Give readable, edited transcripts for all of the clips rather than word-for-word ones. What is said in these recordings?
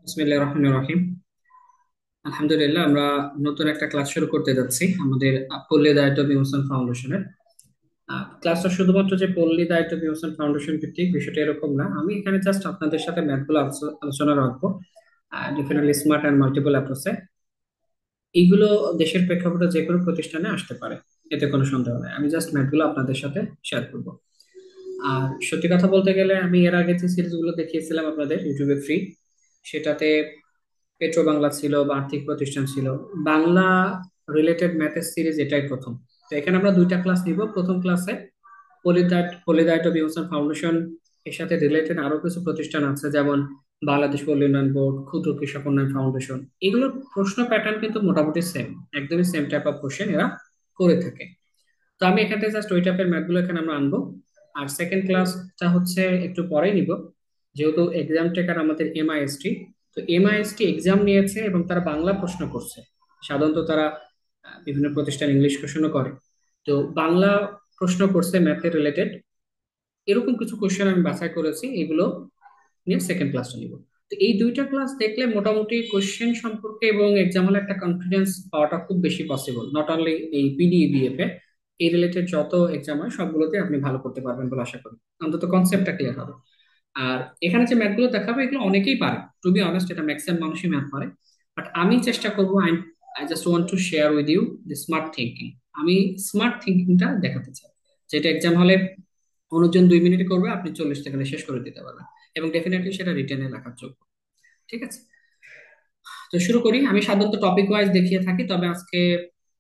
বিসমিল্লাহির রহমানির রহিম। আলহামদুলিল্লাহ, আমরা নতুন একটা ক্লাস শুরু করতে যাচ্ছি আমাদের পল্লী দায়িত্ব বিমোচন ফাউন্ডেশনের। ক্লাসটা শুধুমাত্র যে পল্লী দায়িত্ব বিমোচন ফাউন্ডেশন ভিত্তিক বিষয়টা এরকম না। আমি এখানে জাস্ট আপনাদের সাথে ম্যাথগুলো আলোচনা রাখবো, ডেফিনেটলি স্মার্ট অ্যান্ড মাল্টিপল অ্যাপ্রোচে। এইগুলো দেশের প্রেক্ষাপটে যে কোনো প্রতিষ্ঠানে আসতে পারে, এতে কোনো সন্দেহ নেই। আমি জাস্ট ম্যাথগুলো আপনাদের সাথে শেয়ার করবো। আর সত্যি কথা বলতে গেলে, আমি এর আগে যে সিরিজগুলো দেখিয়েছিলাম আপনাদের ইউটিউবে ফ্রি, সেটাতে পেট্রো বাংলা ছিল বা আর্থিক প্রতিষ্ঠান ছিল। বাংলা রিলেটেড ম্যাথের সিরিজ এটাই প্রথম। তো এখানে আমরা দুইটা ক্লাস নিব। প্রথম ক্লাসে পলিদায়িত্ব বিমোচন ফাউন্ডেশন এর সাথে রিলেটেড আরো কিছু প্রতিষ্ঠান আছে, যেমন বাংলাদেশ পল্লী উন্নয়ন বোর্ড, ক্ষুদ্র কৃষক উন্নয়ন ফাউন্ডেশন। এগুলোর প্রশ্ন প্যাটার্ন কিন্তু মোটামুটি সেম, একদমই সেম টাইপ অফ কোশ্চেন এরা করে থাকে। তো আমি এখানে জাস্ট ওই টাইপের ম্যাথগুলো এখানে আমরা আনবো। আর সেকেন্ড ক্লাসটা হচ্ছে একটু পরেই নিব, যেহেতু এক্সাম টেকার আমাদের এমআইএসটি। তো এমআইএসটি এক্সাম নিয়েছে এবং তারা বাংলা প্রশ্ন করছে। সাধারণত তারা বিভিন্ন প্রতিষ্ঠান ইংলিশ কোশ্চেনও করে। তো বাংলা প্রশ্ন করছে ম্যাথের রিলেটেড, এরকম কিছু কোশ্চেন আমি বাছাই করেছি, এগুলো নিয়ে সেকেন্ড ক্লাসটা নিব। তো এই দুইটা ক্লাস দেখলে মোটামুটি কোশ্চেন সম্পর্কে এবং এক্সাম হলে একটা কনফিডেন্স পাওয়াটা খুব বেশি পসিবল। নট অনলি এই পিডিবিএফ এ, এই রিলেটেড যত এক্সাম হয় সবগুলোতে আপনি ভালো করতে পারবেন বলে আশা করি। অন্তত কনসেপ্টটা ক্লিয়ার হবে। আর এখানে যে ম্যাথগুলো দেখাবো এগুলো অনেকেই পারে, টু বি অনেস্ট, এটা ম্যাক্সিমাম মানুষই ম্যাথ পারে। বাট আমি চেষ্টা করবো, I just want to share with you the smart thinking. আমি স্মার্ট থিঙ্কিংটা দেখাতে চাই, যেটা এক্সাম হলে অন্যজন 2 মিনিটে করবে, আপনি 40 সেকেন্ডে শেষ করে দিতে পারবেন। এবং ডেফিনেটলি সেটা রিটেনে লেখার যোগ্য। ঠিক আছে, তো শুরু করি। আমি সাধারণত টপিক ওয়াইজ দেখিয়ে থাকি, তবে আজকে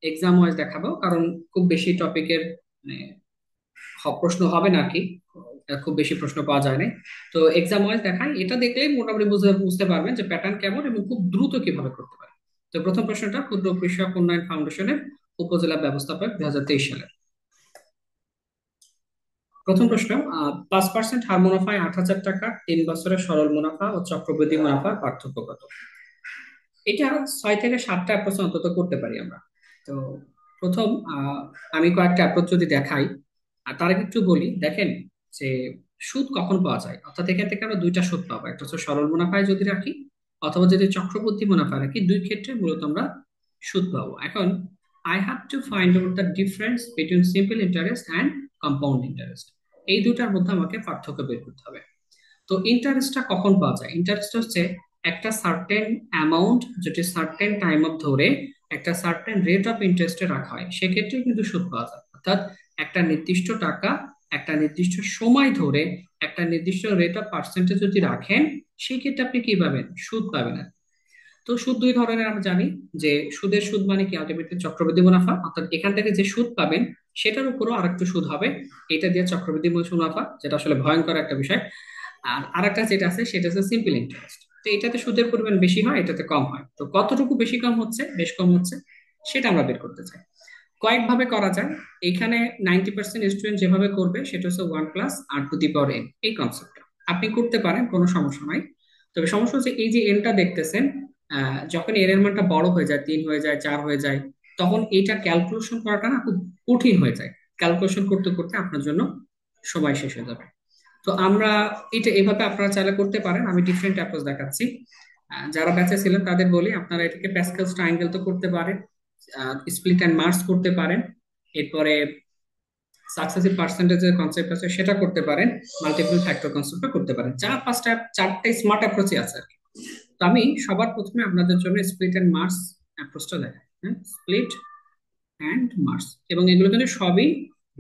এক্সাম ওয়াইজ দেখাবো, কারণ খুব বেশি টপিকের মানে প্রশ্ন হবে না কি, খুব বেশি প্রশ্ন পাওয়া যায় না। তো এক্সাম ওয়াইজ দেখাই, এটা দেখলেই মোটামুটি বুঝতে পারবেন যে প্যাটার্ন কেমন এবং খুব দ্রুত কিভাবে করতে পারে। তো প্রথম প্রশ্নটা ক্ষুদ্র কৃষক উন্নয়ন ফাউন্ডেশনের উপজেলা ব্যবস্থাপক 2023 সালের। প্রথম প্রশ্ন, 5% হার মুনাফায় 8,000 টাকা, 3 বছরের সরল মুনাফা ও চক্রবৃদ্ধি মুনাফার পার্থক্য কত? এটা 6 থেকে 7টা অ্যাপ্রোচ অন্তত করতে পারি আমরা। তো প্রথম, আমি কয়েকটা অ্যাপ্রোচ যদি দেখাই, আর তার আগে একটু বলি, দেখেন যে সুদ কখন পাওয়া যায়, অর্থাৎ এখান থেকে আমরা দুইটা সুদ পাবো। একটা হচ্ছে সরল মুনাফায় যদি রাখি, অথবা যদি চক্রবর্তী মুনাফা রাখি, দুই ক্ষেত্রে মূলত আমরা সুদ পাবো। এখন I have to find out the difference between simple interest and compound interest. এই দুটার মধ্যে আমাকে পার্থক্য বের করতে হবে। তো ইন্টারেস্টটা কখন পাওয়া যায়? ইন্টারেস্ট হচ্ছে একটা সার্টেন অ্যামাউন্ট যেটি সার্টেন টাইম অফ ধরে একটা সার্টেন রেট অফ ইন্টারেস্টে রাখা হয়, সেক্ষেত্রে কিন্তু সুদ পাওয়া যায়। অর্থাৎ একটা নির্দিষ্ট টাকা একটা নির্দিষ্ট সময় ধরে একটা নির্দিষ্ট রেট অফ পার্সেন্টেজ যদি রাখেন, সেই ক্ষেত্রে আপনি কি পাবেন? সুদ পাবেন আর কি। তো সুদ দুই ধরনের আমরা জানি, যে সুদের সুদ মানে কি আলটিমেটলি চক্রবৃদ্ধি মুনাফা, অর্থাৎ এখান থেকে যে সুদ পাবেন সেটার উপরও আরেকটু সুদ হবে, এটা দিয়ে চক্রবৃদ্ধি মুনাফা, যেটা আসলে ভয়ঙ্কর একটা বিষয়। আর আরেকটা যেটা আছে সেটা হচ্ছে সিম্পল ইন্টারেস্ট। তো এটাতে সুদের পরিমাণ বেশি হয়, এটাতে কম হয়। তো কতটুকু বেশি কম হচ্ছে, বেশ কম হচ্ছে, সেটা আমরা বের করতে চাই। কয়েকভাবে করা যায়। এখানে 90% স্টুডেন্ট যেভাবে করবে সেটা হচ্ছে 1+r⁴n, এই কনসেপ্টটা আপনি করতে পারেন, কোনো সমস্যা নাই। তবে সমস্যা হচ্ছে এই যে এনটা দেখতেছেন, যখন এর এর মানটা বড় হয়ে যায়, 3 হয়ে যায়, 4 হয়ে যায়, তখন এইটা ক্যালকুলেশন করাটা না খুব কঠিন হয়ে যায়। ক্যালকুলেশন করতে করতে আপনার জন্য সময় শেষ হয়ে যাবে। তো আমরা এটা এভাবে আপনারা চাইলে করতে পারেন। আমি ডিফারেন্ট অ্যাপ্রোচ দেখাচ্ছি। যারা ব্যাচে ছিলেন তাদের বলি, আপনারা এটাকে প্যাসকেলস ট্রায়াঙ্গেল তো করতে পারেন, স্প্লিট অ্যান্ড মার্জ করতে পারেন, এরপরে সাকসেসিভ পার্সেন্টেজের কনসেপ্ট আছে সেটা করতে পারেন, মাল্টিপল ফ্যাক্টর কনসেপ্টটা করতে পারেন। চারটে স্মার্ট অ্যাপ্রোচই আছে আর কি। তো আমি সবার প্রথমে আপনাদের জন্য স্প্লিট অ্যান্ড মার্জ অ্যাপ্রোচটা দেখাই। হ্যাঁ, স্প্লিট অ্যান্ড মার্জ, এবং এগুলো কিন্তু সবই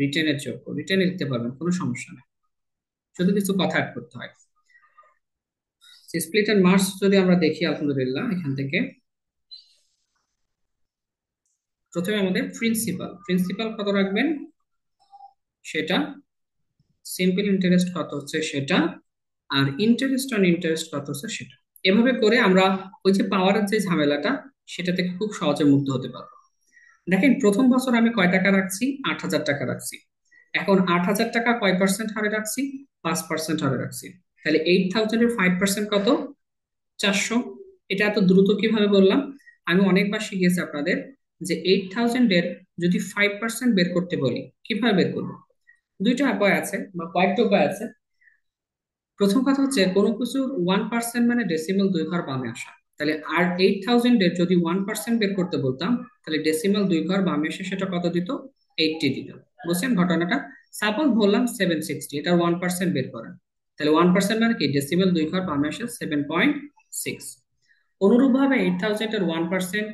রিটেনের যোগ্য, রিটেনে লিখতে পারবেন, কোনো সমস্যা নেই, শুধু কিছু কথা অ্যাড করতে হয়। স্প্লিট অ্যান্ড মার্জ যদি আমরা দেখি, আলহামদুলিল্লাহ, এখান থেকে প্রথমে আমাদের প্রিন্সিপাল প্রিন্সিপাল কত রাখবেন সেটা, সিম্পল ইন্টারেস্ট কত হচ্ছে সেটা, আর ইন্টারেস্ট অন ইন্টারেস্ট কত হচ্ছে সেটা। এভাবে করে আমরা ওই যে পাওয়ারের যে ঝামেলাটা, সেটা থেকে খুব সহজে মুক্ত হতে পারবো। দেখেন, প্রথম বছর আমি কয় টাকা রাখছি? 8,000 টাকা রাখছি। এখন 8,000 টাকা কয় পার্সেন্ট হারে রাখছি? 5% হারে রাখছি। তাহলে 8,000 এর 5% কত? 400। এটা এত দ্রুত কিভাবে বললাম? আমি অনেকবার শিখিয়েছি আপনাদের, যে 8,000 এর যদি 5% বের করতে বলি, কিভাবে বের করবো? দুইটা উপায় আছে বা কয়েকটা উপায় আছে। প্রথম কথা হচ্ছে কোনো কিছুর 1% মানে ডেসিমাল দুই ঘর বামে আসা। তাহলে আর 8000 এর যদি 1% বের করতে বলতাম, তাহলে ডেসিমাল দুই ঘর বামে এসে সেটা কত দিত? 80 দিত। বুঝছেন ঘটনাটা? সাপোজ বললাম 760, এটা 1% বের করেন। তাহলে 1% মানে কি? ডেসিমাল দুই ঘর বামে আসে 7.6। অনুরূপভাবে 8000 এর 1%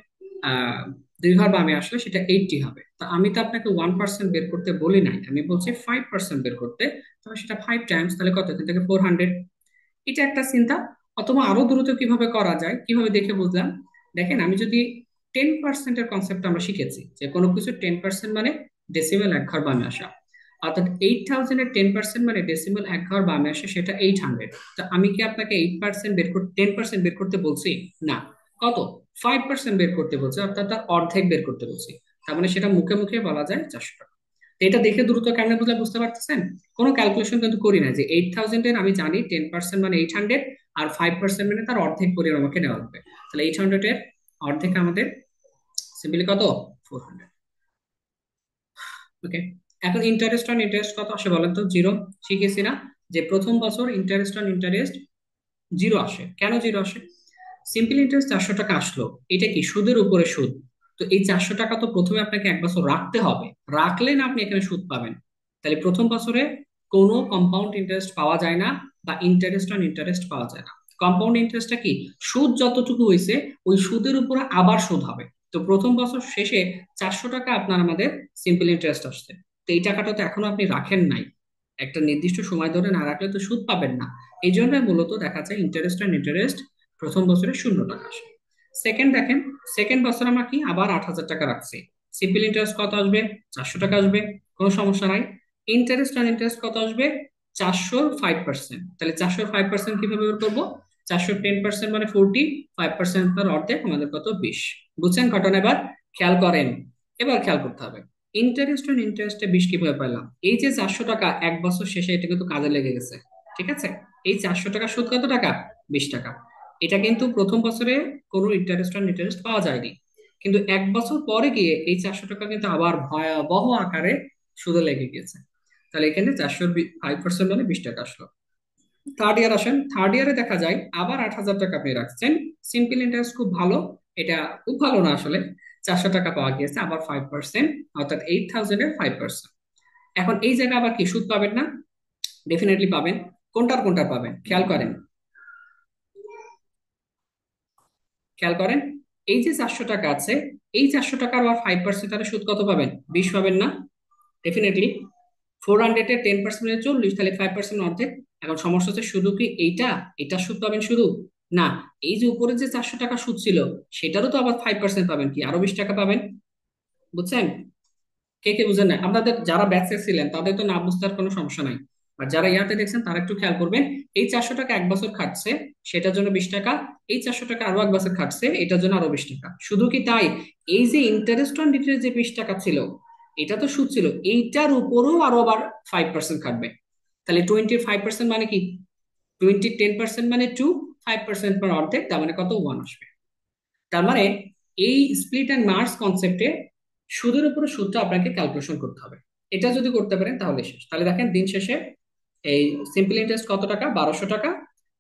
দুই ঘর বামে আসলে সেটা 80 হবে। তো আমি তো আপনাকে 1% বের করতে বলি নাই, আমি বলছি 5% বের করতে। তবে সেটা 5 টাইমস, তাহলে কত? এখান থেকে 400। এটা একটা চিন্তা। অথবা আরো দ্রুত কিভাবে করা যায়, কিভাবে দেখে বুঝলাম। দেখেন, আমি যদি 10%-এর কনসেপ্ট আমরা শিখেছি যে কোনো কিছু 10% মানে ডেসিমেল এক ঘর বামে আসা। অর্থাৎ 8000-এর 10% মানে ডেসিমেল এক ঘর বামে আসে, সেটা 800। তো আমি কি আপনাকে 8% বের করতে, 10% বের করতে বলছি? না। কত? 5% বের করতে বলছি, অর্থাৎ তার অর্ধেক বের করতে বলছি। তার মানে সেটা মুখে মুখে বলা যায় 400 টাকা। তো এটা দেখে দ্রুত কেমনে বুঝলে বুঝতে পারতেছেন? কোনো ক্যালকুলেশন কিন্তু করি না যে 8000-এর আমি জানি 10% মানে 800, আর 5% মানে তার অর্ধেক পরিমাণ আমাকে নেওয়া লাগবে। তাহলে 800-এর অর্ধেক আমাদের সিম্পলি কত? 400। ওকে। এখন ইন্টারেস্ট অন ইন্টারেস্ট কত আসে বলেন তো? জিরো। শিখেছি না যে প্রথম বছর ইন্টারেস্ট অন ইন্টারেস্ট জিরো আসে? কেন জিরো আসে? সিম্পল ইন্টারেস্ট 400 টাকা আসলো, এটা কি সুদের উপরে সুদ। তো এই 400 টাকা তো প্রথমে আপনাকে এক বছর রাখতে হবে, রাখলে না আপনি এখানে সুদ পাবেন। তাহলে প্রথম বছরে কোনো কম্পাউন্ড ইন্টারেস্ট পাওয়া যায় না, বা ইন্টারেস্ট অন ইন্টারেস্ট পাওয়া যায় না। কম্পাউন্ড ইন্টারেস্টটা কি? সুদ যতটুকু হয়েছে ওই সুদের উপরে আবার সুদ হবে। তো প্রথম বছর শেষে 400 টাকা আপনার আমাদের সিম্পল ইন্টারেস্ট আসছে। তো এই টাকাটা তো এখনো আপনি রাখেন নাই, একটা নির্দিষ্ট সময় ধরে না রাখলে তো সুদ পাবেন না। এই জন্য মূলত দেখা যায় ইন্টারেস্ট অন ইন্টারেস্ট প্রথম বছরে 0 টাকা আসে। সেকেন্ড দেখেন, সেকেন্ড বছর আমরা কি আবার 8000 টাকা রাখছি। সিম্পল ইন্টারেস্ট কত আসবে? 400 টাকা আসবে। কোনো সমস্যা নাই। ইন্টারেস্ট অন ইন্টারেস্ট কত আসবে? 405%। তাহলে 405% কিভাবে বের করবো? 410% মানে 40, 5% তার অর্ধেক, আমাদের কত? 20। বুঝছেন ঘটনা? এবার খেয়াল করেন। এবার খেয়াল করতে হবে ইন্টারেস্ট অন ইন্টারেস্টে 20 কিভাবে পেলাম। এই যে 400 টাকা এক বছর শেষে এটা কিন্তু কাজে লেগে গেছে। ঠিক আছে? এই 400 টাকা সুদ কত টাকা? 20 টাকা। এটা কিন্তু প্রথম বছরে কোনো ইন্টারেস্ট অন ইন্টারেস্ট পাওয়া যায়নি, কিন্তু এক বছর পরে গিয়ে এই 400 টাকা কিন্তু আবার ভয়াবহ আকারে সুদে লেগে গিয়েছে। তাহলে এখানে 405% মানে 20 টাকা আসলো। থার্ড ইয়ার আসেন, থার্ড ইয়ারে দেখা যায় আবার 8000 টাকা আপনি রাখছেন। সিম্পল ইন্টারেস্ট খুব ভালো, এটা খুব ভালো না আসলে। 400 টাকা পাওয়া গিয়েছে, আবার 5%, অর্থাৎ 8000-এর 5%। এখন এই জায়গায় আবার কি সুদ পাবেন না? ডেফিনেটলি পাবেন। কোনটার কোনটা পাবেন খেয়াল করেন, খেয়াল করেন। এই যে 400 টাকা আছে, এই 400 টাকার আবার 5% তাহলে সুদ কত পাবেন? 20 পাবেন না? ডেফিনেটলি। 400-এর 10% মানে 40, তাহলে 5% অর্ধেক। এখন সমস্যা হচ্ছে শুধু কি এইটা, এটা সুদ পাবেন শুধু? না, এই যে উপরে যে 400 টাকা সুদ ছিল সেটারও তো আবার 5% পাবেন, কি আরো 20 টাকা পাবেন। বুঝছেন? কে কে বুঝেন না? আপনাদের যারা ব্যাচে ছিলেন তাদের তো না বুঝতে আর কোনো সমস্যা নাই। আর যারা ইয়াতে দেখছেন তারা একটু খেয়াল করবেন। এই 400 টাকা এক বছর খাটছে, সেটার জন্য 20 টাকা। এই 400 টাকা আরো এক বছর খাটছে, এটার জন্য আরো 20 টাকা। শুধু কি তাই? এই যে ইন্টারেস্ট অন ডিটেলস যে 20 টাকা ছিল, এটা তো সুদ ছিল, এইটার উপরেও আরো আবার 5% খাটবে। তাহলে 25% মানে কি? 10% মানে 2, 5% মানে অর্ধেক, তার মানে কত? 1 আসবে। তার মানে এই স্প্লিট অ্যান্ড মার্জ কনসেপ্টে সুদের উপরে সুদটা আপনাকে ক্যালকুলেশন করতে হবে। এটা যদি করতে পারেন তাহলে শেষ। তাহলে দেখেন দিন শেষে এই সিম্পল ইন্টারেস্ট কত টাকা? 1200 টাকা।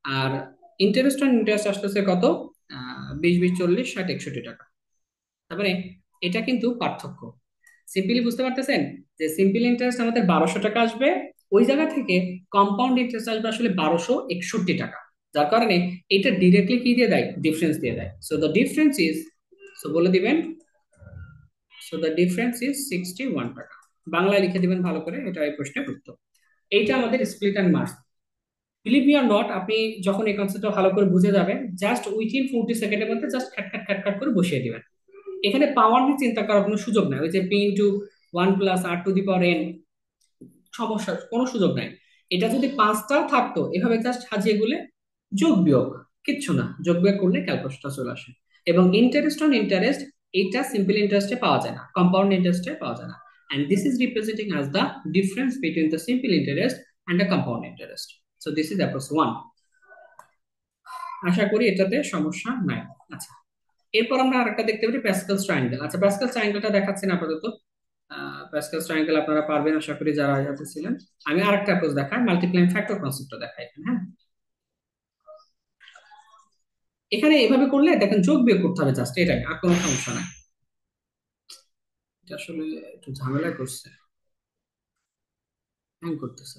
আর ইন্টারেস্ট অন ইন্টারেস্ট আসতেছে কত? 20, 20, 40, 60, 61 টাকা। তার মানে এটা কিন্তু পার্থক্য। সিম্পলি বুঝতে পারতেছেন যে সিম্পল ইন্টারেস্ট আমাদের 1200 টাকা আসবে, ওই জায়গা থেকে কম্পাউন্ড ইন্টারেস্ট আসবে আসলে 1261 টাকা। যার কারণে এটা ডিরেক্টলি কি দিয়ে দেয়? ডিফারেন্স দিয়ে দেয়। So the difference is, so বলে দিবেন, সো দ্য ডিফারেন্স ইজ 61 টাকা। বাংলায় লিখে দিবেন ভালো করে, এটা এই প্রশ্নের উত্তর। এইটা আমাদের split and merge. Believe me or not, আপনি যখন এই কনসেপ্টটা ভালো করে বুঝে যাবেন, জাস্ট উইথিন 40 সেকেন্ডের মধ্যে জাস্ট খ্যাট খ্যাট খ্যাট খ্যাট করে বসিয়ে দিবেন। এখানে পাওয়ার নিয়ে চিন্তা করার কোনো সুযোগ নাই। ওই যে পি ইন্টু 1 + r⁴ সমস্যার কোনো সুযোগ নাই। এটা যদি পাঁচটাও থাকতো এভাবে জাস্ট সাজিয়ে গুলে যোগ বিয়োগ, কিচ্ছু না, যোগ বিয়োগ করলে ক্যালকুলেশনটা চলে আসে। এবং ইন্টারেস্ট অন ইন্টারেস্ট, এইটা সিম্পল ইন্টারেস্টে পাওয়া যায় না, কম্পাউন্ড ইন্টারেস্টে পাওয়া যায় না। and this is representing as the difference between the simple interest and the compound interest. So this is approach 1. আশা করি এটাতে সমস্যা নাই। আচ্ছা, এরপর আমরা আরেকটা দেখতে পারি প্যাসকেলস ট্রায়াঙ্গেল। আচ্ছা, প্যাসকেলস ট্রায়াঙ্গেলটা দেখাচ্ছি না আপাতত। প্যাসকেলস ট্রায়াঙ্গেল আপনারা পারবেন আশা করি যারা ইয়াতে ছিলেন। আমি আরেকটা অ্যাপ্রোচ দেখাই, মাল্টিপ্লাইং ফ্যাক্টর কনসেপ্টটা দেখাই এখানে, হ্যাঁ। এখানে এভাবে করলে দেখেন যোগ বিয়োগ করতে হবে জাস্ট, এটাই, আর কোনো সমস্যা নাই। এটা আসলে একটু ঝামেলা করছে, হ্যাং করতেছে।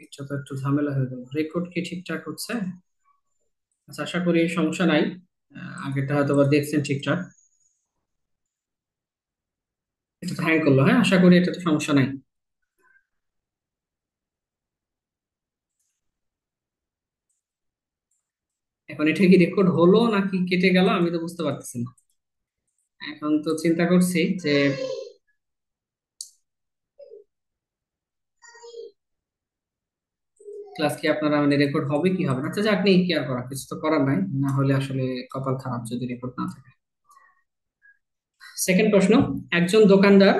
এটা তো একটু ঝামেলা হয়ে গেল, রেকর্ড কি ঠিকঠাক হচ্ছে? আচ্ছা, আশা করি সমস্যা নাই। আগেরটা হয়তো বা দেখছেন ঠিকঠাক। এটা তো হ্যাং করলো, হ্যাঁ, আশা করি এটা তো সমস্যা নাই। এখন এটা কি রেকর্ড হলো নাকি কেটে গেল আমি তো বুঝতে পারতেছি না। এখন তো চিন্তা করছি যে ক্লাস কি আপনারা মানে রেকর্ড হবে কি হবে না, আচ্ছা যাক, নেই কি আর করার, কিছু তো করার নাই, না হলে আসলে কপাল খারাপ যদি রেকর্ড না থাকে। সেকেন্ড প্রশ্ন, একজন দোকানদার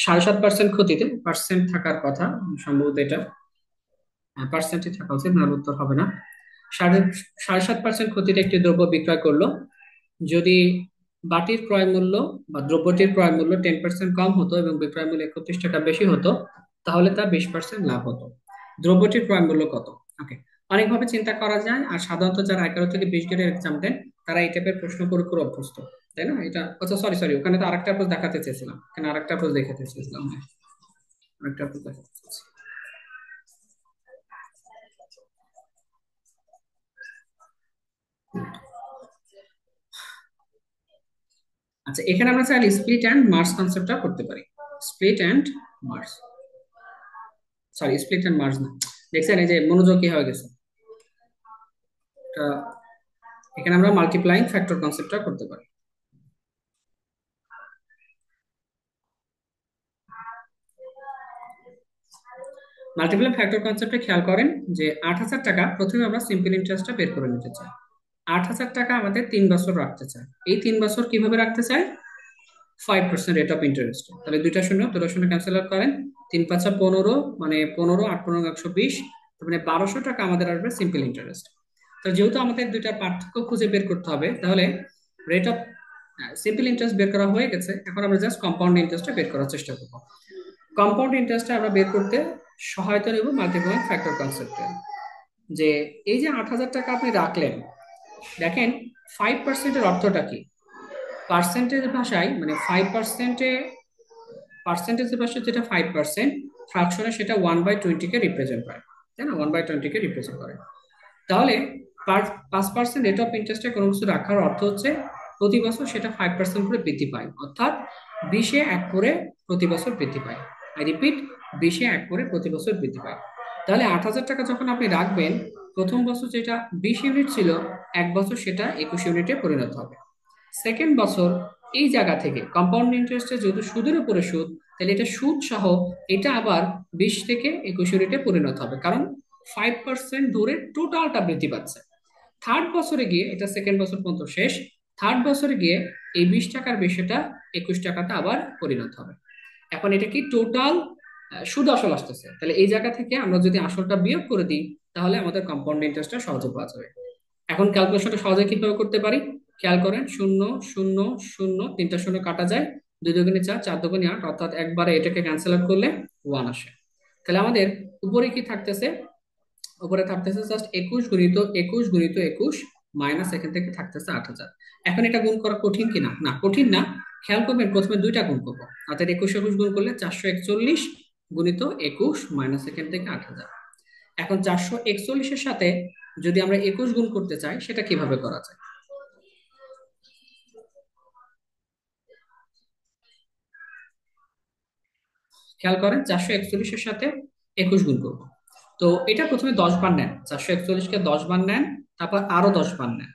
7.5% ক্ষতিতে, পার্সেন্ট থাকার কথা সম্ভবত এটা, পার্সেন্টে থাকা উচিত, না উত্তর হবে না। সাড়ে 7.5% ক্ষতিতে একটি দ্রব্য বিক্রয় করলো। যদি বাটির ক্রয় মূল্য বা দ্রব্যটির ক্রয় মূল্য 10% কম হতো এবং বিক্রয় মূল্য 31 টাকা বেশি হতো, তাহলে তা 20% লাভ হতো। দ্রব্যটির ক্রয় মূল্য কত? ওকে, অনেকভাবে চিন্তা করা যায়, আর সাধারণত যারা 11 থেকে 20 গ্রেডের এক্সাম দেন তারা এই টাইপের প্রশ্ন করে করে অভ্যস্ত, তাই না? এটা আচ্ছা, সরি সরি, ওখানে তো আরেকটা অ্যাপ্রোচ দেখাতে চেয়েছিলাম, এখানে আরেকটা অ্যাপ্রোচ দেখাতে চেয়েছিলাম, হ্যাঁ, আরেকটা অ্যাপ্রোচ দেখাতে চেয়েছি। আচ্ছা, এখানে আমরা চাইলে স্প্লিট অ্যান্ড মার্জ কনসেপ্টটা করতে পারি। Split and merge, sorry, split and merge না, দেখছেন এই যে মনোযোগ কি হয়ে গেছে। এটা, এখানে আমরা মাল্টিপ্লাইং ফ্যাক্টর কনসেপ্টটা করতে পারি। মাল্টিপ্লাইং ফ্যাক্টর কনসেপ্টে খেয়াল করেন যে 8,000 টাকা, প্রথমে আমরা সিম্পল ইন্টারেস্টটা বের করে নিতে চাই। 8,000 টাকা আমাদের 3 বছর রাখতে চাই। এই 3 বছর কিভাবে রাখতে চাই? 5% রেট অফ ইন্টারেস্ট। তাহলে দুইটা শূন্য, দুটো শূন্য ক্যান্সেল আউট করেন, 3 5 15, মানে 15, 8 15 120, তার মানে 1200 টাকা আমাদের আসবে সিম্পল ইন্টারেস্ট। তো যেহেতু আমাদের দুইটার পার্থক্য খুঁজে বের করতে হবে, তাহলে রেট অফ সিম্পল ইন্টারেস্ট বের করা হয়ে গেছে, এখন আমরা জাস্ট কম্পাউন্ড ইন্টারেস্টটা বের করার চেষ্টা করবো। কম্পাউন্ড ইন্টারেস্টটা আমরা বের করতে সহায়তা নেব মাল্টিপ্লাইং ফ্যাক্টর কনসেপ্টে। যে এই যে 8,000 টাকা আপনি রাখলেন, দেখেন 5%-এর অর্থটা কি? পার্সেন্টেজ ভাষায় মানে 5%-এ, পার্সেন্টেজের ভাষায় যেটা 5%, ফ্রাকশনে সেটা 1/20 কে রিপ্রেজেন্ট করে, তাই না? 1/20 কে রিপ্রেজেন্ট করে। তাহলে 5% রেট অফ ইন্টারেস্টে কোনো কিছু রাখার অর্থ হচ্ছে প্রতি বছর সেটা 5% করে বৃদ্ধি পায়, অর্থাৎ 20-এ 1 করে প্রতি বছর বৃদ্ধি পায়। আই রিপিট, 20-এ 1 করে প্রতি বছর বৃদ্ধি পায়। তাহলে 8,000 টাকা যখন আপনি রাখবেন, প্রথম বছর যেটা 20 ইউনিট ছিল, 1 বছর সেটা 21 ইউনিটে পরিণত হবে। সেকেন্ড বছর এই জায়গা থেকে কম্পাউন্ড ইন্টারেস্টে যেহেতু সুদের উপরে সুদ, তাহলে এটা সুদ সহ এটা আবার 20 থেকে 21 ইউনিটে পরিণত হবে, কারণ 5% ধরে টোটালটা বৃদ্ধি পাচ্ছে। থার্ড বছরে গিয়ে, এটা সেকেন্ড বছর পর্যন্ত শেষ, থার্ড বছরে গিয়ে এই 20 টাকার বিষয়টা 21 টাকাতে আবার পরিণত হবে। এখন এটা কি টোটাল সুদ আসল আসতেছে, তাহলে এই জায়গা থেকে আমরা যদি আসলটা বিয়োগ করে দিই, তাহলে আমাদের কম্পাউন্ড ইন্টারেস্টটা সহজে পাওয়া যাবে। এখন ক্যালকুলেশনটা সহজে কিভাবে করতে পারি? খেয়াল করেন, শূন্য শূন্য শূন্য, তিনটা শূন্য কাটা যায়, 2 দুগুণে 4, 4 দুগুণে 8, অর্থাৎ একবারে এটাকে ক্যান্সেল আউট করলে 1 আসে। তাহলে আমাদের উপরে কি থাকতেছে? উপরে থাকতেছে জাস্ট 21 গুণিত 21 গুণিত 21, মাইনাস এখান থেকে থাকতেছে 8,000। এখন এটা গুণ করা কঠিন কিনা? না, কঠিন না। খেয়াল করবেন, প্রথমে দুইটা গুণ করবো, অর্থাৎ 21 21 গুণ করলে 441 গুণিত 21, মাইনাস এখান থেকে 8,000। এখন 441-এর সাথে যদি আমরা 21 গুণ করতে চাই, সেটা কিভাবে করা যায়? খেয়াল করেন, 441-এর সাথে 21 গুণ করবো। তো এটা প্রথমে 10 বার নেন, 441-কে 10 বার নেন, তারপর আরো 10 বার নেন।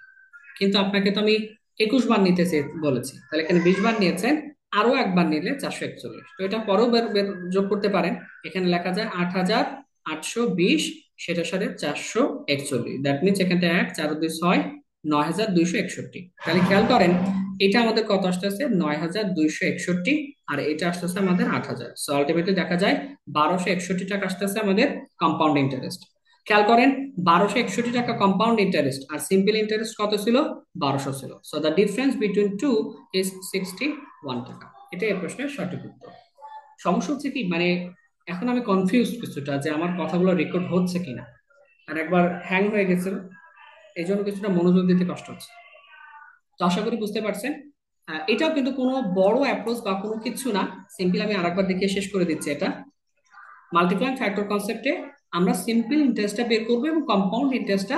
কিন্তু আপনাকে তো আমি 21 বার নিতে বলেছি, তাহলে এখানে 20 বার নিয়েছেন, আরো একবার নিলে 441। তো এটা পরেও যোগ করতে পারেন। এখানে লেখা যায় 8,820, সেটার সাথে 441, দ্যাট মিনস এখানে 1 4 2 6, 9,261। তাহলে খেয়াল করেন, এটা আমাদের কত আসতেছে? 9,261, আর এটা আসতেছে আমাদের 8,000। সো আলটিমেটলি দেখা যায় 1,261 টাকা আসতেছে আমাদের কম্পাউন্ড ইন্টারেস্ট। খেয়াল করেন, 1261 টাকা কম্পাউন্ড ইন্টারেস্ট আর সিম্পল ইন্টারেস্ট কত ছিল? 1200 ছিল। So the difference between two is 61 টাকা। এটা এই প্রশ্নের সঠিক উত্তর। সমস্যা হচ্ছে কি, মানে এখন আমি কনফিউজ কিছুটা যে আমার কথাগুলো রেকর্ড হচ্ছে কিনা, আর একবার হ্যাং হয়ে গেছিল, এই জন্য কিছুটা মনোযোগ দিতে কষ্ট হচ্ছে। তো আশা করি বুঝতে পারছেন। এটাও কিন্তু কোনো বড় অ্যাপ্রোচ বা কোনো কিছু না। সিম্পল আমি আরেকবার দেখিয়ে শেষ করে দিচ্ছি। এটা মাল্টিপ্লাইং ফ্যাক্টর কনসেপ্টে আমরা সিম্পল ইন্টারেস্টটা বের করবো এবং কম্পাউন্ড ইন্টারেস্টটা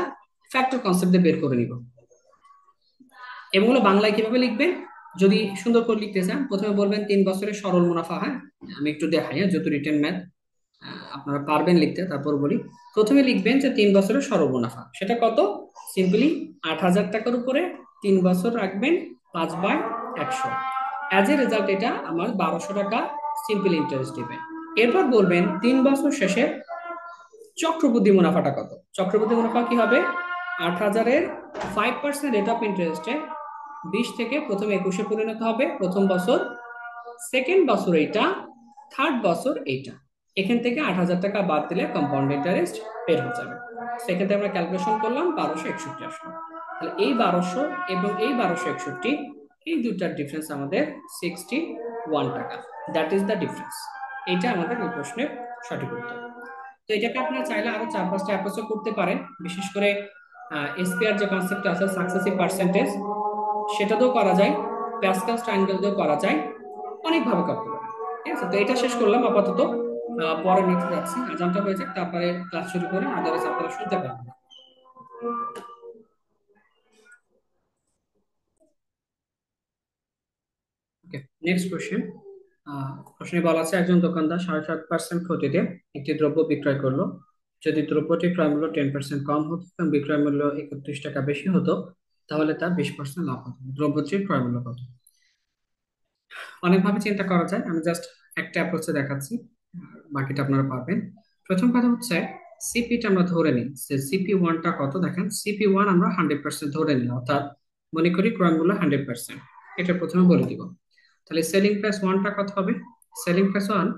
ফ্যাক্টর কনসেপ্টে বের করে নিব। এবং হলো বাংলায় কিভাবে লিখবেন, যদি সুন্দর করে লিখতে চান প্রথমে বলবেন 3 বছরের সরল মুনাফা। হ্যাঁ, আমি একটু দেখাই, হ্যাঁ, যেহেতু রিটেন ম্যাথ আপনারা পারবেন লিখতে, তারপর বলি। প্রথমে লিখবেন যে 3 বছরের সরল মুনাফা সেটা কত, সিম্পলি 8,000 টাকার উপরে 3 বছর রাখবেন 5/100। অ্যাজ এ রেজাল্ট এটা আমার 1200 টাকা সিম্পল ইন্টারেস্ট দিবে। এরপর বলবেন 3 বছর শেষে চক্রবৃদ্ধি মুনাফাটা কত। চক্রবৃদ্ধি মুনাফা কি হবে, 8,000-এর 5% রেট অফ ইন্টারেস্টে 20 থেকে প্রথম 21-এ পরিণত হবে প্রথম বছর, সেকেন্ড বছর এইটা, থার্ড বছর এইটা। এখান থেকে 8,000 টাকা বাদ দিলে কম্পাউন্ড ইন্টারেস্ট বের হয়ে যাবে। সেখান থেকে আমরা ক্যালকুলেশন করলাম 1261 আসলো। তাহলে এই 1200 এবং এই 1261, এই দুটার ডিফারেন্স আমাদের 61 টাকা। That is the difference. এইটা আমাদের এই প্রশ্নের সঠিক উত্তর। তো এটাকে আপনারা চাইলে আরো 4-5টা অ্যাপ্রোচও করতে পারেন। বিশেষ করে এসপিআর যে কনসেপ্ট আছে, সাকসেসিভ পার্সেন্টেজ, সেটা দিয়েও করা যায়, প্যাসকেলস ট্রায়াঙ্গেল দিয়েও করা যায়, অনেকভাবে করতে পারেন। ঠিক আছে, তো এটা শেষ করলাম আপাতত। পরে নিতে যাচ্ছি, আজানটা হয়ে যাক, তারপরে ক্লাস শুরু করে আদারস আপনারা শুনতে পারবেন। ওকে, নেক্সট কোশ্চেন। প্রশ্নে বলা আছে একজন দোকানদার 7.5% ক্ষতিতে একটি দ্রব্য বিক্রয় করলো। যদি দ্রব্যটির ক্রয় মূল্য 10% কম হতো এবং বিক্রয় মূল্য 31 টাকা বেশি হতো, তাহলে তার 20% লাভ হতো। দ্রব্যটির ক্রয় মূল্য কত? অনেকভাবে চিন্তা করা যায়, আমি জাস্ট একটা অ্যাপ্রোচে দেখাচ্ছি, বাকিটা আপনারা পারবেন। প্রথম কথা হচ্ছে সিপিটা আমরা ধরে নিই যে সিপি 1টা কত। দেখেন, সিপি 1 আমরা 100% ধরে নিই, অর্থাৎ মনে করি ক্রয় মূল্য 100%। এটা প্রথমে বলে দিব। তাহলে সেলিং প্রাইস 1টা কত হবে? সেলিং প্রাইস 1,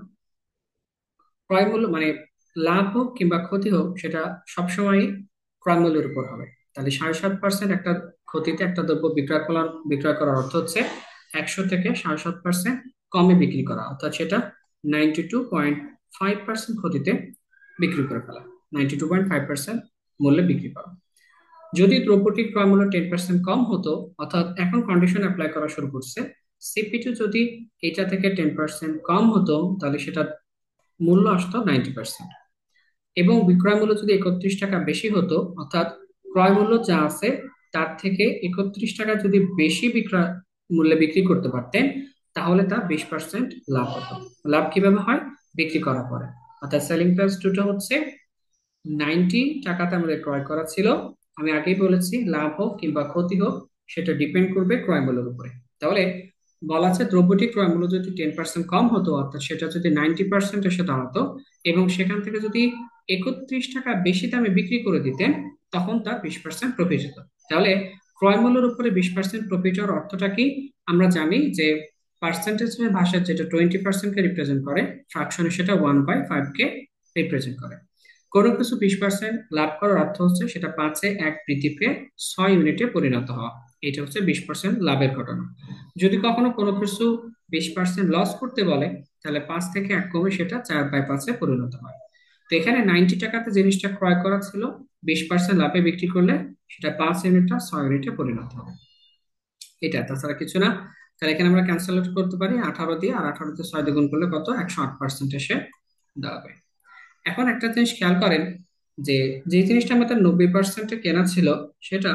ক্রয় মূল্য মানে লাভ হোক কিংবা ক্ষতি হোক, সেটা সবসময় ক্রয় মূল্যের উপর হবে। তাহলে 7.5% একটা ক্ষতিতে একটা দ্রব্য বিক্রয় করার অর্থ হচ্ছে 100 থেকে 7.5% কমে বিক্রি করা, অর্থাৎ সেটা 92.5% ক্ষতিতে বিক্রি করে ফেলা, 92.5% মূল্যে বিক্রি করা। যদি দ্রব্যটির ক্রয় মূল্য 10% কম হতো, অর্থাৎ এখন কন্ডিশন অ্যাপ্লাই করা শুরু করছে, সিপি2 যদি এটা থেকে 10% কম হতো, তাহলে সেটা মূল্য আসতো 90%। এবং বিক্রয় মূল্য যদি 31 টাকা বেশি হতো, অর্থাৎ ক্রয় মূল্য যা আছে তার থেকে 31 টাকা যদি বেশি বিক্রয় মূল্যে বিক্রি করতে পারতেন, তাহলে তা 20% লাভ হতো। লাভ কিভাবে হয়? বিক্রি করার পরে। অর্থাৎ সেলিং প্রাইস দুটো হচ্ছে 90 টাকাতে আমাদের ক্রয় করা ছিল। আমি আগেই বলেছি, লাভ হোক কিংবা ক্ষতি হোক, সেটা ডিপেন্ড করবে ক্রয় মূল্যের উপরে। তাহলে বলা আছে দ্রব্যটি ক্রয় মূল্য যদি 10% কম হতো, অর্থাৎ সেটা যদি 90% এসে দাঁড়াতো এবং সেখান থেকে যদি 31 টাকা বেশি দামে বিক্রি করে দিতেন, তখন তার 20% প্রফিট হতো। তাহলে ক্রয় মূল্যের উপরে 20% প্রফিট হওয়ার অর্থটা কি? আমরা জানি যে পার্সেন্টেজের ভাষায় যেটা 20%-কে রিপ্রেজেন্ট করে, ফ্র্যাকশনে সেটা 1/5-কে রিপ্রেজেন্ট করে। কোনো কিছু 20% লাভ করার অর্থ হচ্ছে সেটা 5-এ 1 বৃদ্ধি পেয়ে 6 ইউনিটে পরিণত হওয়া। এটা হচ্ছে 20% লাভের ঘটনা। যদি কখনো কোনো কিছু 20% লস করতে বলে, তাহলে 5 থেকে 1 কমে সেটা 4/5-এ পরিণত হয়। তো এখানে 90 টাকাতে জিনিসটা ক্রয় করা ছিল, 20% লাভে বিক্রি করলে সেটা 5 ইউনিটটা 6 ইউনিটে পরিণত হবে। এটা তাছাড়া কিছু না। তাহলে এখানে আমরা ক্যান্সেল করতে পারি 18 দিয়ে, আর 18 দিয়ে 6 দিয়ে গুণ করলে কত? 108% এসে দাঁড়াবে। এখন একটা জিনিস খেয়াল করেন, যে যে জিনিসটা আমাদের 90%-এ কেনা ছিল, সেটা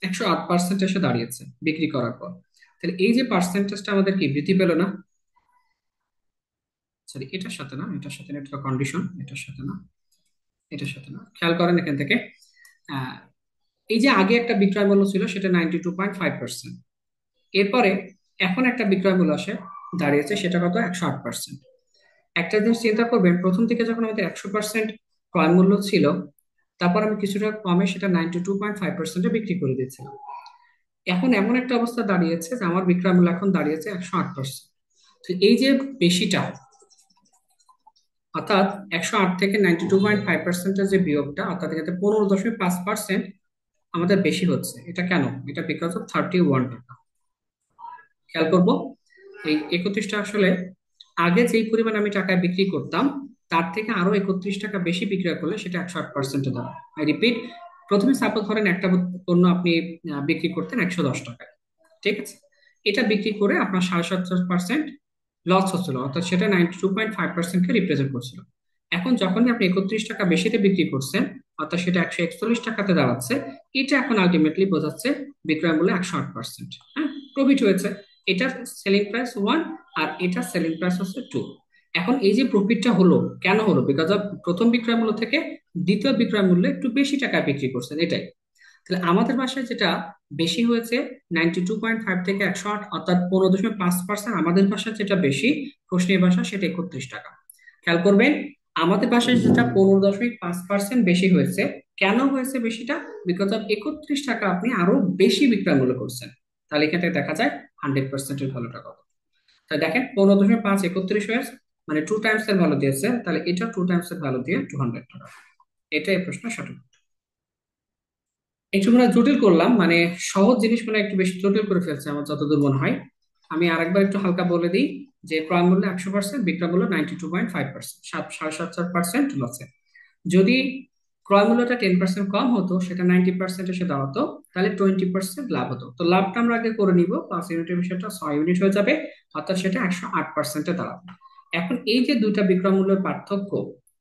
108% এসে দাঁড়িয়েছে বিক্রি করার পর। তাহলে এই যে পার্সেন্টেজটা আমাদের কি বৃদ্ধি পেল না? সরি, এটার সাথে না, এটার সাথে না, এটা কন্ডিশন, এটার সাথে না, এটার সাথে না। খেয়াল করেন এখান থেকে, আহ, এই যে আগে একটা বিক্রয় মূল্য ছিল সেটা 92.5%, এরপরে এখন একটা বিক্রয় মূল্য আসে দাঁড়িয়েছে, সেটা কত? 108%। একটা জিনিস চিন্তা করবেন, প্রথম থেকে যখন আমাদের 100% ক্রয় মূল্য ছিল, তারপর আমি কিছুটা কমে সেটা 92.5%-এ বিক্রি করে দিয়েছিলাম। এখন এমন একটা অবস্থা দাঁড়িয়েছে যে আমার বিক্রয় মূল্য এখন দাঁড়িয়েছে 108%। তো এই যে বেশিটা, অর্থাৎ 108 থেকে 92.5% যে বিয়োগটা, অর্থাৎ এখানে 15.5% আমাদের বেশি হচ্ছে। এটা কেন? এটা বিকজ অফ 31 টাকা। খেয়াল করবো, এই 31টা আসলে আগে যেই পরিমাণ আমি টাকায় বিক্রি করতাম তার থেকে আরো 31 টাকা বেশি বিক্রয় করলে সেটা 108%-এ দাঁড়ায়। আই রিপিট, প্রথমে সাপোজ ধরেন একটা পণ্য আপনি বিক্রি করতেন 110 টাকায়, ঠিক আছে? এটা বিক্রি করে আপনার 77% লস হচ্ছিল, অর্থাৎ সেটা 92.5%-কে রিপ্রেজেন্ট করছিল। এখন যখনই আপনি 31 টাকা বেশিতে বিক্রি করছেন, অর্থাৎ সেটা 141 টাকাতে দাঁড়াচ্ছে, এটা এখন আলটিমেটলি বোঝাচ্ছে বিক্রয় মূল্য 108%। হ্যাঁ, প্রফিট হয়েছে। এটার সেলিং প্রাইস 1 আর এটার সেলিং প্রাইস হচ্ছে 2। এখন এই যে প্রফিটটা হলো, কেন হলো? বিকজ অফ প্রথম বিক্রয় মূল্য থেকে দ্বিতীয় বিক্রয় মূল্যে একটু বেশি টাকা বিক্রি করছেন, এটাই। তাহলে আমাদের বাসায় যেটা বেশি হয়েছে 92.5 থেকে 108, অর্থাৎ 15.5%। আমাদের বাসায় যেটা বেশি, প্রশ্নের বাসা, সেটা 31 টাকা। খেয়াল করবেন, আমাদের বাসায় যেটা 15.5% বেশি হয়েছে। কেন হয়েছে বেশিটা? বিকজ অফ 31 টাকা আপনি আরো বেশি বিক্রয় মূল্য করছেন। তাহলে এখান থেকে দেখা যায় 100%-এর ভ্যালুটা কত। তাই দেখেন, 15.5 31 হয়েছে, মানে 2 টাইমস এর ভ্যালু দিয়েছে, তাহলে এটা 2 টাইমস এর ভ্যালু দিয়ে 200 টাকা। এটাই এই প্রশ্ন সঠিক। একটু মানে জটিল করলাম, মানে সহজ জিনিস মানে একটু বেশি জটিল করে ফেলছে আমার যতদূর মনে হয়। আমি আরেকবার একটু হালকা বলে দিই যে ক্রয় মূল্য 100%, বিক্রয় মূল্য 92.5%, 7.5% লসে। যদি ক্রয় মূল্যটা 10% কম হতো, সেটা 90% এসে দাঁড়াতো, তাহলে 20% লাভ হতো। তো লাভটা আমরা আগে করে নিব, 5 ইউনিটের বিষয়টা 6 ইউনিট হয়ে যাবে, অর্থাৎ সেটা 108%-এ দাঁড়াবে। এখন এই যে দুইটা বিক্রয় মূল্যের পার্থক্য,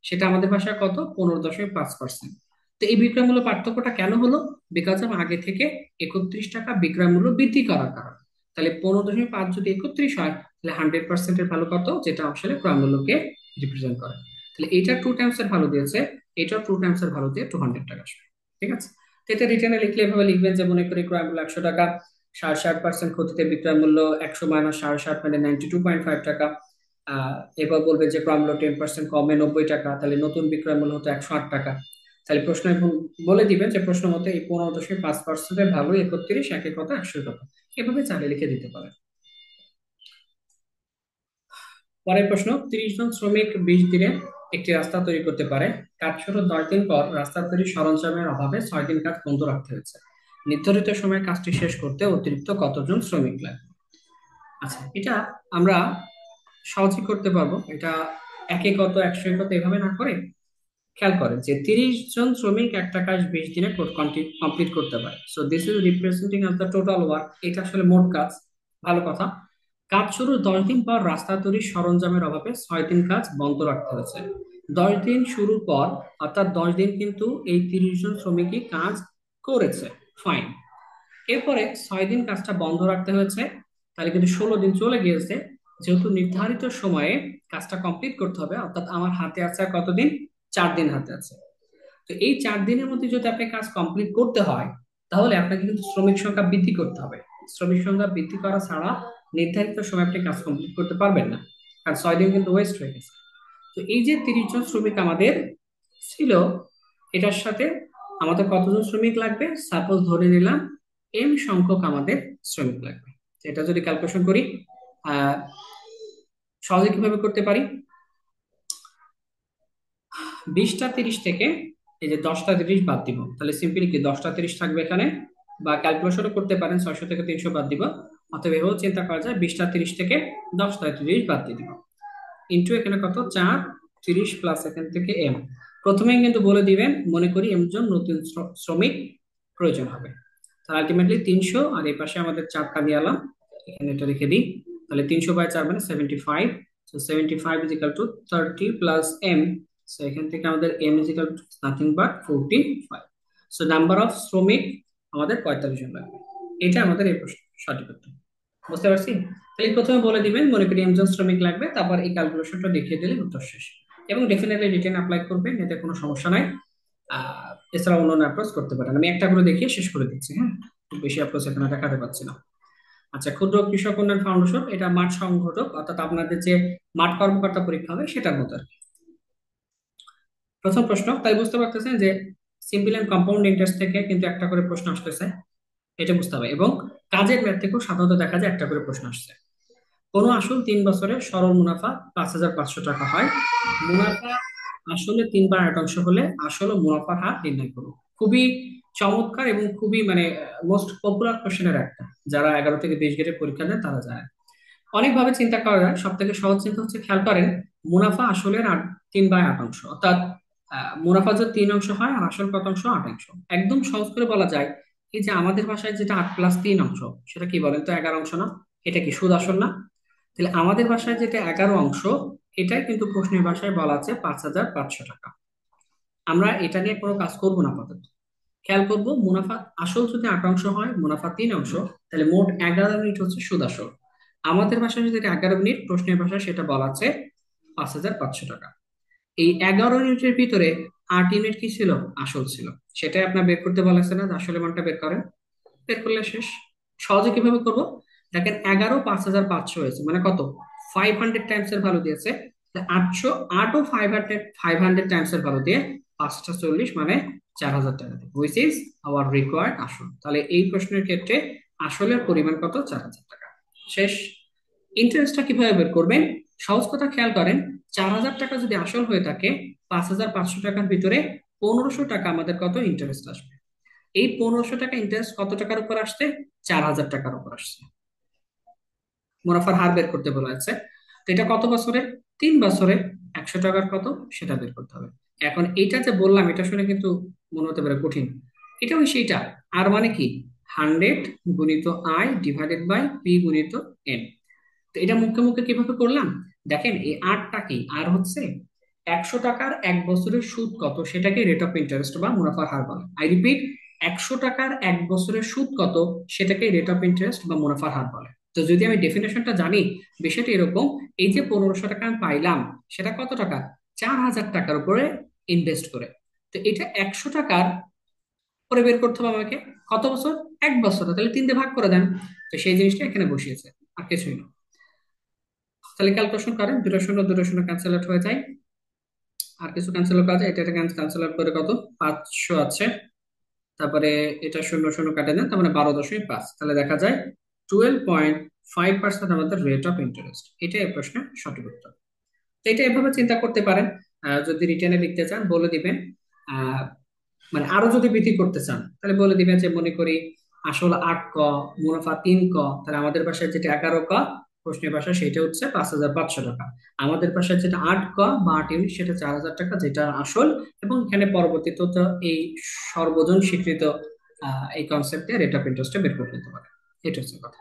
সেটা আমাদের ভাষায় কত? 15.5%। তো এই বিক্রয় মূল্য পার্থক্যটা কেন হলো? বিকজ অফ আগে থেকে 31 টাকা বিক্রয় মূল্য বৃদ্ধি করার কারণে। তাহলে 15.5 যদি 31 হয়, তাহলে 100%-এর ভ্যালু কত, যেটা আসলে ক্রয় মূল্যকে রিপ্রেজেন্ট করে। তাহলে এইটা 2 টাইমস এর ভ্যালু দিয়েছে, এটাও 2 টাইমস এর ভ্যালু দিয়ে 200 টাকা আসবে। ঠিক আছে? তো এটা রিটার্নে লিখলে এভাবে লিখবেন যে, মনে করি ক্রয় মূল্য 100 টাকা, 60% ক্ষতিতে বিক্রয় মূল্য 100 মাইনাস 60, মানে 92.5 টাকা। এবার বলবে যে ক্রয় মূল্য 10% কমে 90 টাকা, তাহলে নতুন বিক্রয় মূল্য হতো 108 টাকা। তাহলে প্রশ্ন এখন বলে দিবেন যে প্রশ্ন মতে এই 15.5%-এর ভ্যালু 31, একে কত, 100 কত। এভাবে চাইলে লিখে দিতে পারেন। পরের প্রশ্ন, 30 জন শ্রমিক 20 দিনে একটি রাস্তা তৈরি করতে পারে। কাজ শুরু 10 দিন পর রাস্তা তৈরির সরঞ্জামের অভাবে 6 দিন কাজ বন্ধ রাখতে হয়েছে। নির্ধারিত সময়ে কাজটি শেষ করতে অতিরিক্ত কতজন শ্রমিক লাগবে? আচ্ছা, এটা আমরা সহজে করতে পারবো। এটা একে কত, 100 কত, এভাবে না করে খেয়াল করেন যে 30 জন শ্রমিক একটা কাজ 20 দিনে কমপ্লিট করতে পারে। So this is representing us the total work. এটা আসলে মোট কাজ। ভালো কথা। কাজ শুরু 10 দিন পর রাস্তা তৈরির সরঞ্জামের অভাবে 6 দিন কাজ বন্ধ রাখতে হয়েছে। 10 দিন শুরুর পর, অর্থাৎ 10 দিন কিন্তু এই 30 জন শ্রমিকই কাজ করেছে। ফাইন। এরপরে 6 দিন কাজটা বন্ধ রাখতে হয়েছে, তাহলে কিন্তু 16 দিন চলে গিয়েছে। যেহেতু নির্ধারিত সময়ে কাজটা কমপ্লিট করতে হবে, অর্থাৎ আমার হাতে আছে আর কতদিন? 4 দিন হাতে আছে। তো এই 4 দিনের মধ্যে যদি আপনি কাজ কমপ্লিট করতে হয়, তাহলে আপনাকে কিন্তু শ্রমিক সংখ্যা বৃদ্ধি করতে হবে। শ্রমিক সংখ্যা বৃদ্ধি করা ছাড়া নির্ধারিত সময় আপনি কাজ কমপ্লিট করতে পারবেন না, কারণ 6 দিন কিন্তু ওয়েস্ট হয়ে গেছে। তো এই যে 30 জন শ্রমিক আমাদের ছিল, এটার সাথে আমাদের কতজন শ্রমিক লাগবে? সাপোজ ধরে নিলাম এম সংখ্যক আমাদের শ্রমিক লাগবে। তো এটা যদি ক্যালকুলেশন করি, আহ সহজে কিভাবে করতে পারি? 20টা 30 থেকে এই যে 10টা 30 বাদ দিব, তাহলে সিম্পলি কি 10টা 30 থাকবে এখানে, বা ক্যালকুলেশনও করতে পারেন, 600 থেকে 300 বাদ দিব। অতএব এভাবেও চিন্তা করা যায়, 20টা 30 থেকে 10টা 30 বাদ দিয়ে দিব, ইন্টু এখানে কত, 4, 30 প্লাস এখান থেকে এম। প্রথমেই কিন্তু বলে দিবেন, মনে করি এম জন নতুন শ্রমিক প্রয়োজন হবে। তাহলে আলটিমেটলি 300, আর এই পাশে আমাদের 4টা দিয়ে এলাম, এখানে এটা রেখে দিই। তাহলে 300/4 মানে 75। So 75 is equal to 30 plus M. So এখান থেকে আমাদের M is equal to nothing but 45। So number of শ্রমিক আমাদের 45 জন লাগবে। এটা আমাদের এই প্রশ্ন সঠিক উত্তর। বুঝতে পারছি? তাহলে প্রথমে বলে দিবেন, মনে করি একজন শ্রমিক লাগবে, তারপর এই ক্যালকুলেশনটা দেখিয়ে দিলে উত্তর শেষ। এবং ডেফিনেটলি রিটেন অ্যাপ্লাই করবেন, এতে কোনো সমস্যা নাই। এছাড়া অন্য অ্যাপ্রোচ করতে পারেন। আমি একটা করে দেখিয়ে শেষ করে দিচ্ছি, হ্যাঁ? খুব বেশি অ্যাপ্রোচ এখানে দেখাতে পাচ্ছি না। আচ্ছা, ক্ষুদ্র কৃষক উন্নয়ন ফাউন্ডেশন, এটা মাঠ সংগঠক, অর্থাৎ আপনাদের যে মাঠ কর্মকর্তা পরীক্ষা হবে সেটার মতো আর কি। প্রথম প্রশ্ন, তাই বুঝতে পারতেছেন যে সিম্পল এন্ড কম্পাউন্ড ইন্টারেস্ট থেকে কিন্তু একটা করে প্রশ্ন আসতেছে, এটা বুঝতে হবে। এবং কাজের মেয়াদ থেকেও সাধারণত দেখা যায় একটা করে প্রশ্ন আসছে। কোনো আসল 3 বছরে সরল মুনাফা 5,500 টাকা হয়। মুনাফা আসলে 3 বার 8 অংশ হলে আসল ও মুনাফার হার নির্ণয় করুন। খুবই চমৎকার এবং খুবই মানে মোস্ট পপুলার কোশ্চেনের একটা, যারা 11 থেকে 20 গ্রেডের পরীক্ষা দেয় তারা জানে। অনেকভাবে চিন্তা করা যায়, সব থেকে সহজ চিন্তা হচ্ছে খেয়াল করেন, মুনাফা আসলের 3/8 অংশ, অর্থাৎ মুনাফা যদি 3 অংশ হয় আর আসল কত অংশ? 8 অংশ। একদম সহজ করে বলা যায়, এই যে আমাদের ভাষায় যেটা 8+3 অংশ, সেটা কি বলেন তো? 11 অংশ না? এটা কি সুদ আসল না? তাহলে আমাদের ভাষায় যেটা 11 অংশ, এটাই কিন্তু প্রশ্নের ভাষায় বলা আছে 5,500 টাকা। আমরা এটা নিয়ে কোনো কাজ করবো না আপাতত। খেয়াল করবো, মুনাফা আসল যদি 8 অংশ হয়, মুনাফা 3 অংশ, তাহলে মোট 11 ইউনিট হচ্ছে সুদ আসল। আমাদের ভাষায় যদি এটা 11 ইউনিট, প্রশ্নের ভাষায় সেটা বলা আছে 5,500 টাকা। এই 11 ইউনিটের ভিতরে 8 ইউনিট কি ছিল? আসল ছিল। সেটাই আপনার বের করতে বলা আছে না, যে আসলে মানটা বের করেন। বের করলে শেষ। সহজে কিভাবে করব? দেখেন, 11 5,500 হয়েছে মানে কত? 500 টাইমস এর ভ্যালু দিয়েছে। 800 500 টাইমস এর ভ্যালু দিয়ে 540 মানে 4,000 টাকা, হুইচ ইজ আওয়ার রিকোয়ার্ড আসল। তাহলে এই প্রশ্নের ক্ষেত্রে আসলের পরিমাণ কত? 4,000 টাকা। শেষ। ইন্টারেস্টটা কিভাবে বের করবেন? সহজ কথা খেয়াল করেন, 4,000 টাকা যদি আসল হয়ে থাকে, 5,500 টাকার ভিতরে 1,500 টাকা আমাদের কত ইন্টারেস্ট আসবে। এই 1,500 টাকা ইন্টারেস্ট কত টাকার উপর আসছে? 4,000 টাকার উপর আসছে। মুনাফার হার বের করতে বলা আছে। তো এটা কত বছরে? 3 বছরে। 100 টাকার কত সেটা বের করতে হবে। এখন এটা যে বললাম, এটা শুনে কিন্তু মনে হতে পারে কঠিন। এটা ওই সেইটা। আর মানে কি? 100 গুণিত I ডিভাইডেড বাই P গুণিত N। তো এটা মুখে মুখে কিভাবে করলাম? দেখেন, এই আরটা কি? আর হচ্ছে 100 টাকার 1 বছরের সুদ কত সেটাকে রেট অফ ইন্টারেস্ট বা মুনাফার হার বলে। আই রিপিট, 100 টাকার 1 বছরের সুদ কত সেটাকে রেট অফ ইন্টারেস্ট বা মুনাফার হার বলে। তো যদি আমি ডেফিনেশনটা জানি, বিষয়টা এরকম, এই যে 1,500 টাকা আমি পাইলাম, সেটা কত টাকা? 4,000 টাকার উপরে ইনভেস্ট করে। তো এটা 100 টাকার করে বের করতে হবে আমাকে। কত বছর? 1 বছর। তাহলে 3 দিয়ে ভাগ করে দেন। তো সেই জিনিসটা এখানে বসিয়েছে, আর কিছুই না। তাহলে ক্যালকুলেশন করেন, দুটো শূন্য দুটো শূন্য ক্যান্সেল আউট হয়ে যায়। আর কিছু ক্যান্সেল আউট করা যায়, এটা ক্যান্সেল আউট করে কত? 500 আছে। তারপরে এটা শূন্য শূন্য কাটে দেন, তার মানে 12.5। তাহলে দেখা যায় 12.5% আমাদের রেট অফ ইন্টারেস্ট। এটাই এই প্রশ্নের সঠিক উত্তর। তো এটা এভাবে চিন্তা করতে পারেন। যদি রিটার্নে লিখতে চান বলে দিবেন। আহ, মানে আরো যদি বৃদ্ধি করতে চান তাহলে বলে দিবেন যে, মনে করি আসল 8 ক, মুনাফা 3 ক, তাহলে আমাদের ভাষায় যেটা 11 ক, প্রশ্নের ভাষায় সেটা হচ্ছে 5,500 টাকা। আমাদের ভাষায় যেটা 8 ক বা 8 ইউনিট, সেটা 4,000 টাকা, যেটা আসল। এবং এখানে পরবর্তীতে তো এই সর্বজন স্বীকৃত এই কনসেপ্টে রেট অফ ইন্টারেস্ট বের করে নিতে পারে। এটা হচ্ছে কথা।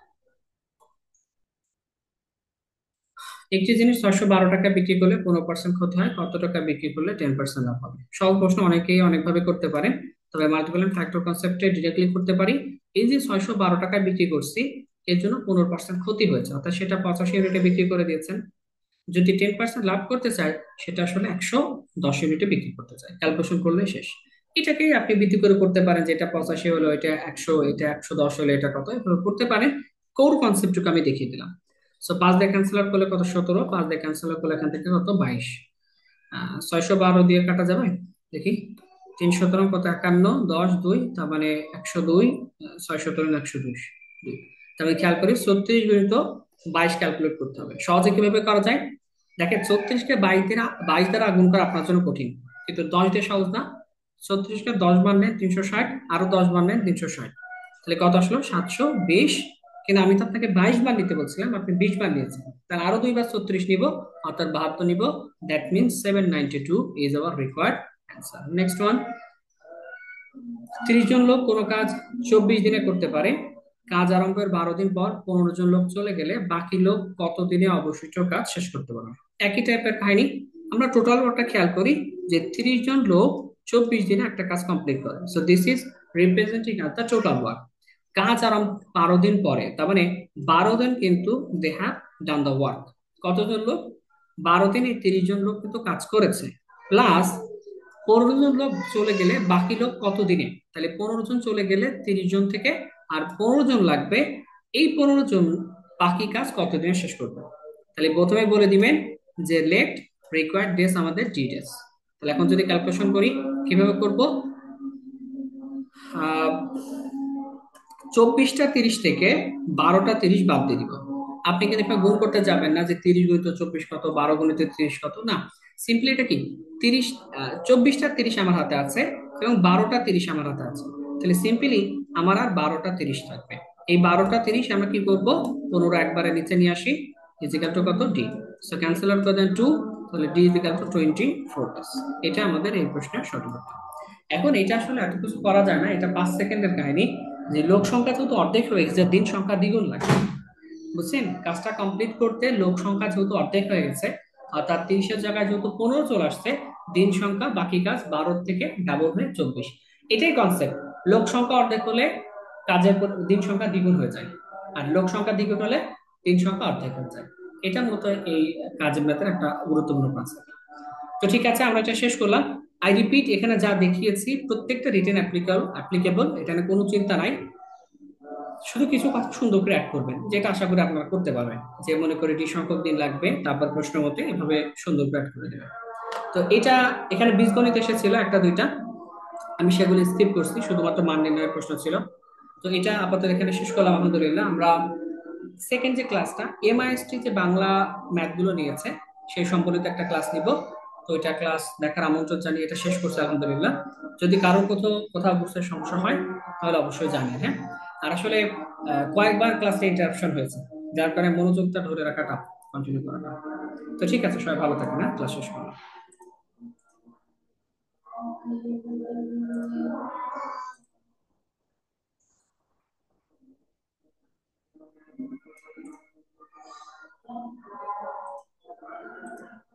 একটি জিনিস 612 টাকা বিক্রি করলে 15% ক্ষতি হয়, কত টাকা বিক্রি করলে 10% লাভ হবে? সহজ প্রশ্ন, অনেকেই অনেকভাবে করতে পারেন। তবে মাল্টিপল ফ্যাক্টর কনসেপ্টে ডিরেক্টলি করতে পারি। এই যে 612 টাকায় বিক্রি করছি, এর জন্য 15% ক্ষতি হয়েছে, অর্থাৎ সেটা 85 ইউনিটে বিক্রি করে দিয়েছেন। যদি 10% লাভ করতে চায়, সেটা আসলে 110 ইউনিটে বিক্রি করতে চায়। ক্যালকুলেশন করলে শেষ। এটাকেই আপনি বৃদ্ধি করে করতে পারেন, যে এটা 85 হলো, এটা 100, এটা 110 হলো, এটা কত, এভাবে করতে পারেন। কোর কনসেপ্টটুকু আমি দেখিয়ে দিলাম। সো 5 দিয়ে ক্যান্সেল আউট করলে কত? 17। 5 দিয়ে ক্যান্সেল আউট করলে এখান থেকে কত? 22। 612 দিয়ে কাটা যাবে? দেখি। 3 17 কত? 51। 10 2, তার মানে 102। 6 17 102। তাহলে খেয়াল করি, 36 গুণিত 22 ক্যালকুলেট করতে হবে। সহজে কিভাবে করা যায়? দেখেন, 36কে 22 দ্বারা গুণ করা আপনার জন্য কঠিন, কিন্তু 10 দিয়ে সহজ না? 36কে 10 বার নেন 360, আরো 10 বার নেন 360। তাহলে কত আসলো? 720। কিন্তু আমি তো আপনাকে 22 বার নিতে বলছিলাম, আপনি 20 বার নিয়েছেন। তাহলে আরো 2 বার 36 নিব, অর্থাৎ 72 নিব। That means 792 is our required answer. Next one. 30 জন লোক কোনো কাজ 24 দিনে করতে পারে। কাজ আরম্ভের 12 দিন পর 15 জন লোক চলে গেলে বাকি লোক কত দিনে অবশিষ্ট কাজ শেষ করতে পারবে? একই টাইপের কাহিনী। আমরা টোটাল ওয়ার্কটা খেয়াল করি, যে 30 জন লোক 24 দিনে একটা কাজ কমপ্লিট করে। So this is representing the total work. কাজ আরম্ভ 12 দিন পরে, তার মানে 12 দিন কিন্তু they have done the work. কতজন লোক? 12 দিনে 30 জন লোক কিন্তু কাজ করেছে। প্লাস 15 জন লোক চলে গেলে বাকি লোক কত দিনে? তাহলে 15 জন চলে গেলে 30 জন থেকে আর 15 জন লাগবে। এই 15 জন বাকি কাজ কত দিনে শেষ করবে? তাহলে প্রথমে বলে দিবেন যে লেট রিকোয়ার্ড ডেজ আমাদের ডি ডেজ। তাহলে এখন যদি ক্যালকুলেশন করি, কিভাবে করব? 24টা 30 থেকে 12টা 30 বাদ দিয়ে দিব। আপনি কিন্তু এখানে গুণ করতে যাবেন না যে 30 গুণিত 24 কত, 12 গুণিত 30 কত, না। সিম্পলি এটা কি, 30, 24টা 30 আমার হাতে আছে এবং 12টা 30 আমার হাতে আছে। তাহলে সিম্পলি আমার আর 12টা 30 থাকবে। এই 12টা 30 আমরা কি করবো, 15 একবারে নিচে নিয়ে আসি, ইজিক্যাল টু কত, ডি। সো ক্যান্সেল আউট করে দেন 2, তাহলে ডি ইজিক্যাল টু 24 এটা আমাদের এই প্রশ্নের সঠিক উত্তর। এখন এটা আসলে এত কিছু করা যায় না, এটা 5 সেকেন্ডের কাহিনী। যে লোক সংখ্যা যেহেতু অর্ধেক হয়ে গেছে, দিন সংখ্যা দ্বিগুণ লাগে, বুঝছেন? কাজটা কমপ্লিট করতে লোক সংখ্যা যেহেতু অর্ধেক হয়ে গেছে, আর তার 30-এর জায়গায় যেহেতু 15 চলে আসছে, দিন সংখ্যা বাকি কাজ 12 থেকে ডাবল হয়ে 24। এটাই কনসেপ্ট। লোক সংখ্যা অর্ধেক হলে দিন সংখ্যা দ্বিগুণ হয়ে যায়, আর লোক সংখ্যা দ্বিগুণ হলে দিন সংখ্যা অর্ধেক হয়ে যায়। এটা মূলত এই কাজের ম্যাথের একটা গুরুত্বপূর্ণ কনসেপ্ট। তো ঠিক আছে, আমরা এটা শেষ করলাম। আই রিপিট, এখানে যা দেখিয়েছি প্রত্যেকটা রিটেন অ্যাপ্লিকেবল, এখানে কোনো চিন্তা নাই। শুধু কিছু কথা সুন্দর করে অ্যাড করবেন, যেটা আশা করি আপনারা করতে পারবেন। যে মনে করে ডি সংখ্যক দিন লাগবে, তারপর প্রশ্ন মতে এভাবে সুন্দর করে অ্যাড করে দেবেন। তো এটা, এখানে বীজগণিত এসেছিল একটা দুইটা, আমি সেগুলো স্কিপ করছি, শুধুমাত্র মান নির্ণয়ের প্রশ্ন ছিল। তো এটা আপাতত এখানে শেষ করলাম। আলহামদুলিল্লাহ, আমরা সেকেন্ড যে ক্লাসটা এমআইএসটি যে বাংলা ম্যাথ গুলো নিয়েছে সেই সম্পর্কিত একটা ক্লাস নিব। তো এটা ক্লাস দেখার আমন্ত্রণ জানিয়ে এটা শেষ করছি আলহামদুলিল্লাহ। যদি কারো কোথাও কোথাও বুঝতে সমস্যা হয় তাহলে অবশ্যই জানিয়ে, হ্যাঁ। আর আসলে কয়েকবার ক্লাসে ইন্টারাপশন হয়েছে, যার কারণে মনোযোগটা ধরে রাখাটা, কন্টিনিউ করাটা। তো ঠিক আছে, সবাই ভালো থাকেন, হ্যাঁ, ক্লাস শেষ করলাম।